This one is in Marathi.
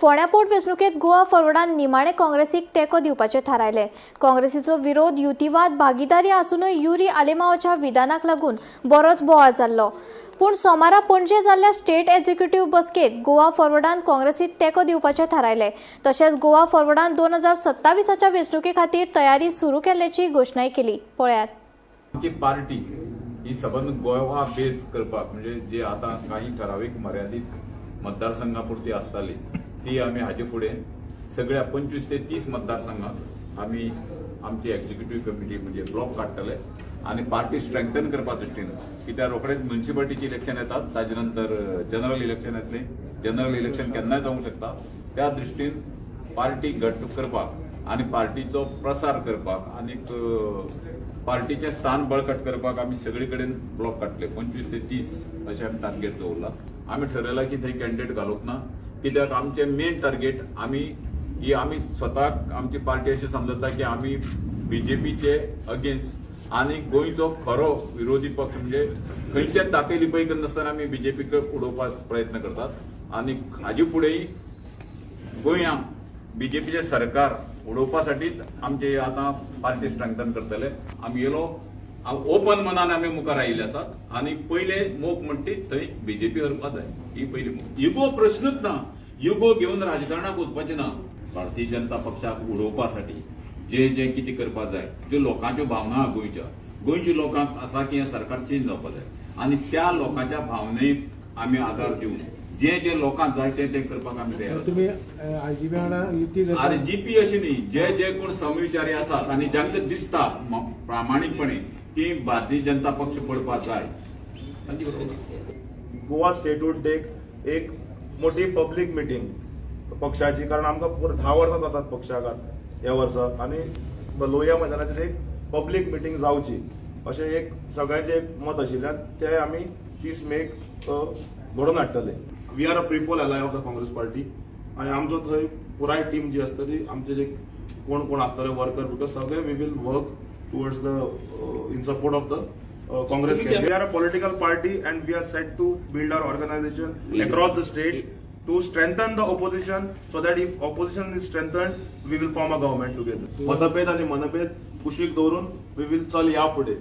फोंड्या पोटवेंचणुकेंत गोवा फॉरवर्डान निमाणे काँग्रेसीक तेंको दिवपाचें थारायलें। काँग्रेसीचो विरोध युतीवाद भागीदारी आसूनय युरी आलेमावाच्या विधानाक लागून बरोच बोवाळ जाल्लो। पूण सोमारा पणजे जाल्ल्या स्टेट एक्झिक्युटिव्ह बसकेंत गोवा फॉरवर्डान काँग्रेसीक तेंको दिवपाचें थारायलें। तशेंच गोवा फॉरवर्डान 2027च्या वेंचणुके खातीर तयारी सुरू केल्ल्याची घोशणाय केली। पळयात। आमची पार्टी ही सबंद गोवा बेस करपाक म्हणजे जे आता काही ठराविक मर्यादित मतदारसंघापुरती असताली ती आम्ही हाजे फुडें सगळ्या 25 ते 30 मतदारसंघात आम्ही आमची एक्झिक्युटिव्ह कमिटी म्हणजे ब्लॉक काडटले आणि पार्टी स्ट्रेंथन करपा दृश्टीन कित्याक रोखडेच म्युनिसिपालिटीची इलेक्शन येतात ताजे नंतर जनरल इलेक्शन येतले। जनरल इलेक्शन केन्नाय जावंक शकता त्या दृश्टीन पार्टी घट्ट करपाक आणि पार्टीचो प्रसार करपाक आणि पार्टीचे स्थान बळकट करपाक आम्ही सगळे कडेन ब्लॉक काडले 25 ते 30 अशें आमी टार्गेट दवरला। आमी ठरयलां की थंय कॅन्डिडेट घालूंक ना कित्याक आमचे मेन टार्गेट आमी स्वताक आमची पार्टी अशी समजता की आमी बीजेपीचे अगेन्स्ट आणि गोंयचो खरो विरोधी पक्ष म्हणजे खंयच्या तापेली पळय नासतना आमी बीजेपीक उडोवपाक प्रयत्न करतात आणि हाजे फुडेंय गोंयांत बीजेपीचे सरकार उडोवपासाठीच आमचे आता पार्टी स्ट्रेंथन करतले। आमी येलो ओपन मनान आमी मुखार आयिल्ले आसात आणि पयले मोख म्हणटी थंय बीजेपी हरपा जाय ही पयली मोख। युगो प्रश्नच ना, युगो घेवन राजकारणाक वचपाचें ना। भारतीय जनता पक्षाक उडोवपासाठी जे कितें करपा जाय ज्यो लोकांच्यो भावना आहा गोंयच्या लोकांक आसा की हें सरकार चेंज जावपा जाय आणि त्या लोकांच्या भावनेक आमी आदार दिवन जे लोकांक जाय ते करपाक आमी तयार आसात। तुम्ही आरजीपी वांगडा युती करता? आरजीपी अशी न्ही, जे कोण समविचारी आसात आणि जांकां दिसता प्रामाणीकपणे की भारतीय जनता पक्ष पडपाक जाय तांचे बरोबर गोवा स्टेट वूड टेक एक मोठी पब्लीक मिटींग पक्षाची, कारण आमकां 10 वर्सां जातात पक्षाक ह्या वर्सा, आणि लोहिया मैदानाचेर एक पब्लीक मिटींग जावची अशें एक सगळ्यांचें एक मत आशिल्ल्यान ते आमी 30 मेक घडोवन हाडटले। We are a prepoll ally of the Congress party आणि आमचो थंय पुराय टीम जी आसतली आमचे जे कोण आसतले वर्कर बिकॉज सगळे we will work towards the in support of the Congress. We are a political party and we are set to build our organization across the state to strengthen the opposition so that if opposition is strengthened, we will form a government together. मतभेद आणि मनभेद कुशीक दवरून we will चल या फुडें.